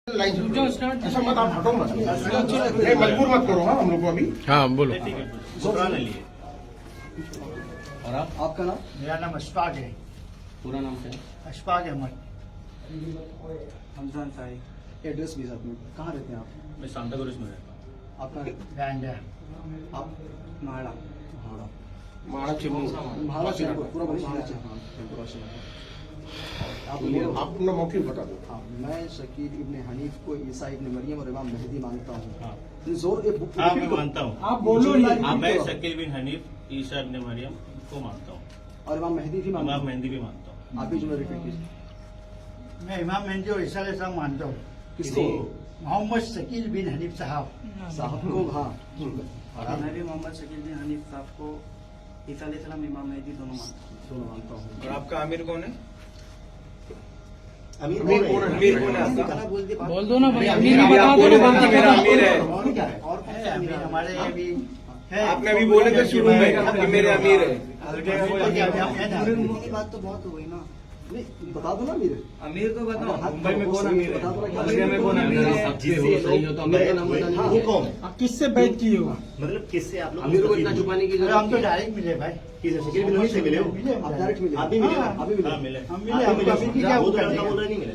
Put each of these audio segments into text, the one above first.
ऐसा मत, आप हटो मत, मजबूर मत करो। हाँ, हम लोग को अभी। हाँ बोलो। और आपका नाम? मेरा नाम अशफाक है। पूरा नाम क्या है? अशफाक अहमद। हमजान साहिब। एड्रेस भी साथ में, कहाँ रहते हैं आप? मैं सांताक्रूज में रहता हूँ। आपका? बैंडा। आप? माड़ा माड़ा चिमू, महाड़ा चैनपुर, पूरा बड़ी महाड़ा चैनपुर। आप अपना मौके बता दो। हाँ, मैं शकील इब्न हनीफ को ईसा इब्न मरियम और इमाम मेहदी मानता हूँ। हाँ। जोर हाँ, मैं मानता हूँ। आप बोलो ना। मैं शकील बिन हनीफ ईसा इब्न मरियम को मानता हूँ और इमाम मेहदी भी मानता इमाम हूँ। मेहदी भी मानता हूँ। आप भी जुमला रिपीट कीजिए। मैं इमाम मेहदी और ईसा अलैहिस्सलाम मानता हूँ। किसको? मोहम्मद शकील बिन हनीफ साहब साहब को? हाँ। और मैं भी मोहम्मद शकील बिन हनीफ साहब को, ईसा अलैहिस्सलाम, इमाम मेहदी दोनों मानता हूँ। दोनों मानता हूँ। और आपका आमिर कौन है? अमीर अमीर कौन है आपका? बोल दो ना भाई, अमीर बता दो ना, मेरा अमीर है। और क्या है? और अमीर हमारे अभी है। आपने अभी बोले थे शुरू में कि मेरे अमीर है। की बात तो बहुत हो गई ना। नहीं, बता दो ना अमीर। अमीर तो बताओ। मुंबई में कौन अमीर है? बता दो ना। अमीर में कौन अमीर है? सही हो तो अमीर का नाम बताना। वो कौन? किससे बैठ की हो? मतलब किससे आप लोग अमीर को इतना छुपाने की जरूरत हम तो डायरेक्ट मिले भाई। किसे शकील बिन हनीफ से मिले हो? आप डायरेक्ट मिले? आप भी मिले? हाँ। आप भी मिले? हाँ, मिले। हम मिले। हमको अमीर की क्या वो तो उम्मीद लड़का है? बोल रहा नहीं मिले।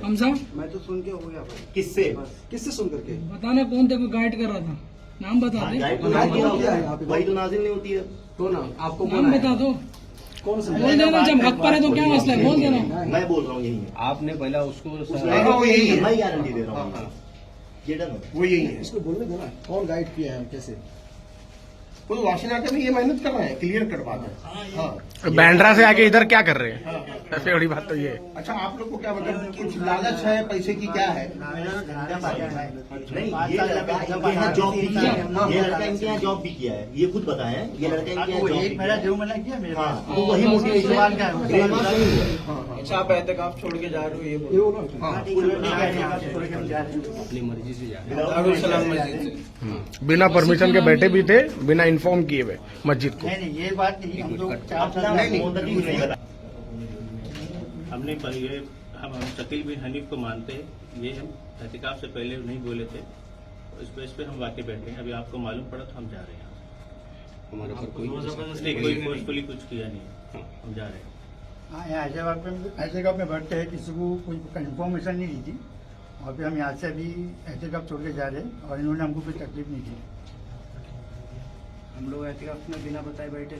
मैं तो सुन के हो गया भाई। किससे? किससे सुन करके? बताने कौन थे, गाइड कर रहा था, नाम बता दे। गाइड तो नाम नाम क्या किया है यहाँ पे? वही तो नाजिल नहीं होती है। तो ना आपको नाम बता दो, कौन सा? बोल देना। जब हक पर है तो क्या मसला है, बोल देना। मैं बोल रहा हूँ यही है। आपने पहला उसको वो यही है। मैं गारंटी दे रहा हूँ। ये डन है। वो यही है। इसको बोलने दो ना, कौन गाइड किया है, कैसे? वो वाशिंगटन में ये मेहनत कर रहे हैं, क्लियर कट बात है। हाँ, बैंड्रा से आके इधर क्या कर रहे हैं? सबसे बड़ी बात तो ये है। अच्छा, आप लोग को क्या मतलब कुछ लालच है पैसे की, क्या है? नहीं, ये लड़का इनके यहाँ जॉब भी किया है। ये लड़का इनके यहाँ जॉब भी किया है। ये खुद बताया है। ये लड़का इनके यहाँ जॉब एक भी मेरा किया जो मैंने किया मेरे है। हाँ, पास। तो वही मोटिवेशन भगवान का है। अच्छा, आप एहतिकाफ छोड़ के जा रहे हो, ये ये बोलो। बोलो। हाँ, दारुल सलाम मस्जिद से। बिना परमिशन के बैठे भी थे, बिना इन्फॉर्म किए हुए मस्जिद को। नहीं नहीं, ये बात नहीं। हम लोग 4 साल हमने ये हम शकील बिन हनीफ को मानते हैं। ये हम एहतिकाफ से पहले नहीं बोले थे। इस पे हम वाकई बैठे हैं। अभी आपको मालूम पड़ा तो हम जा रहे हैं। हमारे ऊपर कोई फोर्सफुली कुछ किया नहीं है। हम जा रहे हैं। हाँ, यहाँ एहतिकाफ में बैठते हैं, किसी को कोई इन्फॉर्मेशन नहीं दी थी। और फिर हम यहाँ से अभी एहतिकाफ छोड़ के जा रहे हैं और इन्होंने हमको कोई तकलीफ नहीं दी। हम लोग एहतिकाफ में बिना बताए बैठे,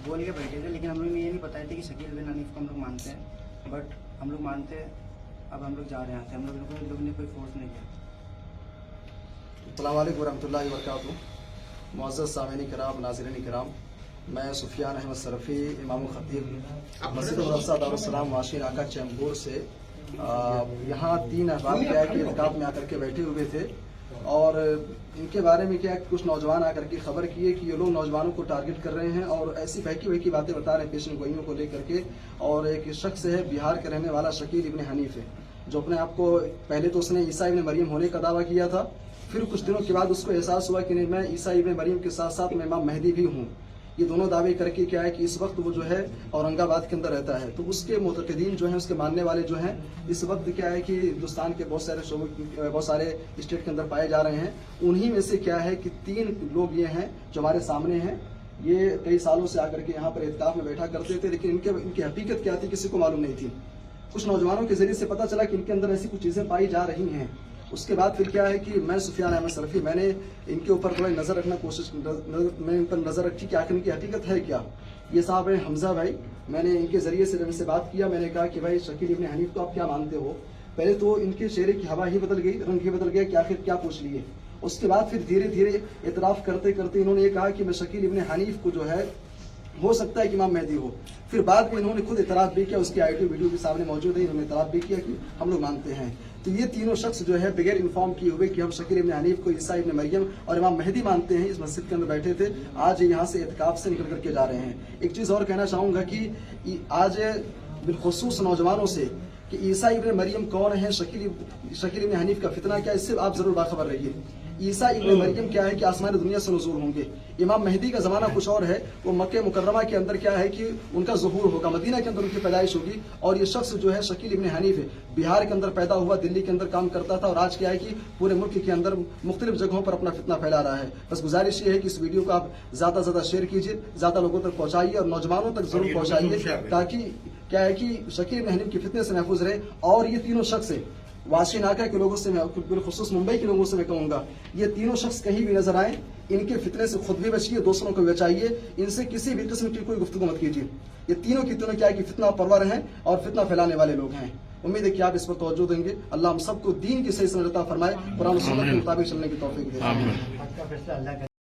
बोल के बैठे थे, लेकिन हम लोग ने ये नहीं बताए थे कि शकील बिन हनीफ को हम लोग मानते हैं। बट हम लोग मानते हैं। अब हम लोग जा रहे हैं यहाँ से। हम लोग ने कोई फोर्स नहीं किया। अस्सलाम वालेकुम रहमतुल्लाहि व बरकातुहू। मुअज़्ज़ज़ सामीन किराम, नाज़रीन किराम, मैं सुफियान अहमद सरफी, इमाम खतीब मस्जिद रफ़सा दारुस्सलाम वाशी नाका चैम्बूर से यहाँ 3 अहबाब क्या है कि इत्काफ में आकर के बैठे हुए थे। और इनके बारे में क्या है, कुछ नौजवान आकर के खबर किए कि ये लोग नौजवानों को टारगेट कर रहे हैं और ऐसी बहकी बहकी बातें बता रहे हैं पेशन गोइयों को लेकर के। और एक शख्स है बिहार के रहने वाला शकील इब्न हनीफ है, जो अपने आप को पहले तो उसने ईसा इब्न मरियम होने का दावा किया था। फिर कुछ दिनों के बाद उसको एहसास हुआ कि नहीं, मैं ईसा इब्न मरियम के साथ साथ मैं इमाम मेहदी भी हूँ। ये दोनों दावे करके क्या है कि इस वक्त वो जो है औरंगाबाद के अंदर रहता है। तो उसके मुतक़दीन जो हैं, उसके मानने वाले जो हैं, इस वक्त क्या है कि हिंदुस्तान के बहुत सारे स्टेट के अंदर पाए जा रहे हैं। उन्हीं में से क्या है कि 3 लोग ये हैं जो हमारे सामने हैं। ये कई सालों से आकर के यहाँ पर इत्काफ में बैठा करते थे, लेकिन इनकी हकीकत क्या थी किसी को मालूम नहीं थी। कुछ नौजवानों के जरिए से पता चला कि इनके अंदर ऐसी कुछ चीज़ें पाई जा रही हैं। उसके बाद फिर क्या है कि मैं सुफियान अहमद सरफी, मैंने इनके ऊपर थोड़ा नज़र रखना मैं इन पर नज़र रखी कि आखिर इनकी हकीकत है क्या। ये साहब है हमजा भाई, मैंने इनके ज़रिए से जब इनसे बात किया, मैंने कहा कि भाई शकील इब्न हनीफ को आप क्या मानते हो। पहले तो इनके चेहरे की हवा ही बदल गई, रंग ही बदल गया कि आखिर क्या पूछ लिए। उसके बाद फिर धीरे धीरे इतराफ़ करते करते इन्होंने ये कहा कि मैं शकील इब्न हनीफ को जो है हो सकता है कि इमाम मेहदी हो। फिर बाद में इन्होंने खुद इतराफ़ भी किया, उसकी ऑडियो वीडियो भी सामने मौजूद है, इन्होंने इतराफ़ भी किया कि हम लोग मानते हैं। तो ये तीनों शख्स जो है बगैर इन्फॉर्म किए हुए कि हम शकील इब्न हनीफ को ईसा इब्न मरियम और इमाम मेहदी मानते हैं, इस मस्जिद के अंदर बैठे थे। आज यहाँ से इत्काफ से निकल करके जा रहे हैं। एक चीज़ और कहना चाहूँगा कि आज बिलखुसूस नौजवानों से कि ईसा इब्न मरियम कौन है, शकील इब्न हनीफ का फितना क्या, इससे आप ज़रूर बाखबर रहिए। ईसा इब्न मरियम क्या है कि आसमानी दुनिया से नज़ूल होंगे। इमाम मेहदी का ज़माना कुछ और है, वो मक्के मुकर्रमा के अंदर क्या है कि उनका ज़ुहूर होगा, मदीना के अंदर उनकी पैदाइश होगी। और ये शख्स जो है शकील इब्न हनीफ है, बिहार के अंदर पैदा हुआ, दिल्ली के अंदर काम करता था और आज क्या है कि पूरे मुल्क के अंदर मुख्तलिफ जगहों पर अपना फितना फैला रहा है। बस गुजारिश ये है कि इस वीडियो को आप ज़्यादा से ज़्यादा शेयर कीजिए, ज़्यादा लोगों तक पहुँचाइए और नौजवानों तक जरूर पहुँचाइए, ताकि क्या है कि शकील इब्न हनीफ के फितने से महफूज रहे। और ये तीनों शख्स है, वाशी नाका के लोगों से मैं, बिलखुसूस मुंबई के लोगों से मैं कहूंगा, ये तीनों शख्स कहीं भी नजर आए, इनके फितने से खुद भी बचिए, दूसरों को भी बचाइए, इनसे किसी भी किस्म की कोई गुफ्तगू मत कीजिए। ये तीनों की तीनों क्या है कि फितना परवर हैं और फितना फैलाने वाले लोग हैं। उम्मीद है कि आप इस पर तवज्जो देंगे। अल्लाह हम सबको दीन की सही समझता फरमाए, कुरान और सुन्नत के मुताबिक चलने की तौफीक दे। आज का फैसला अल्लाह का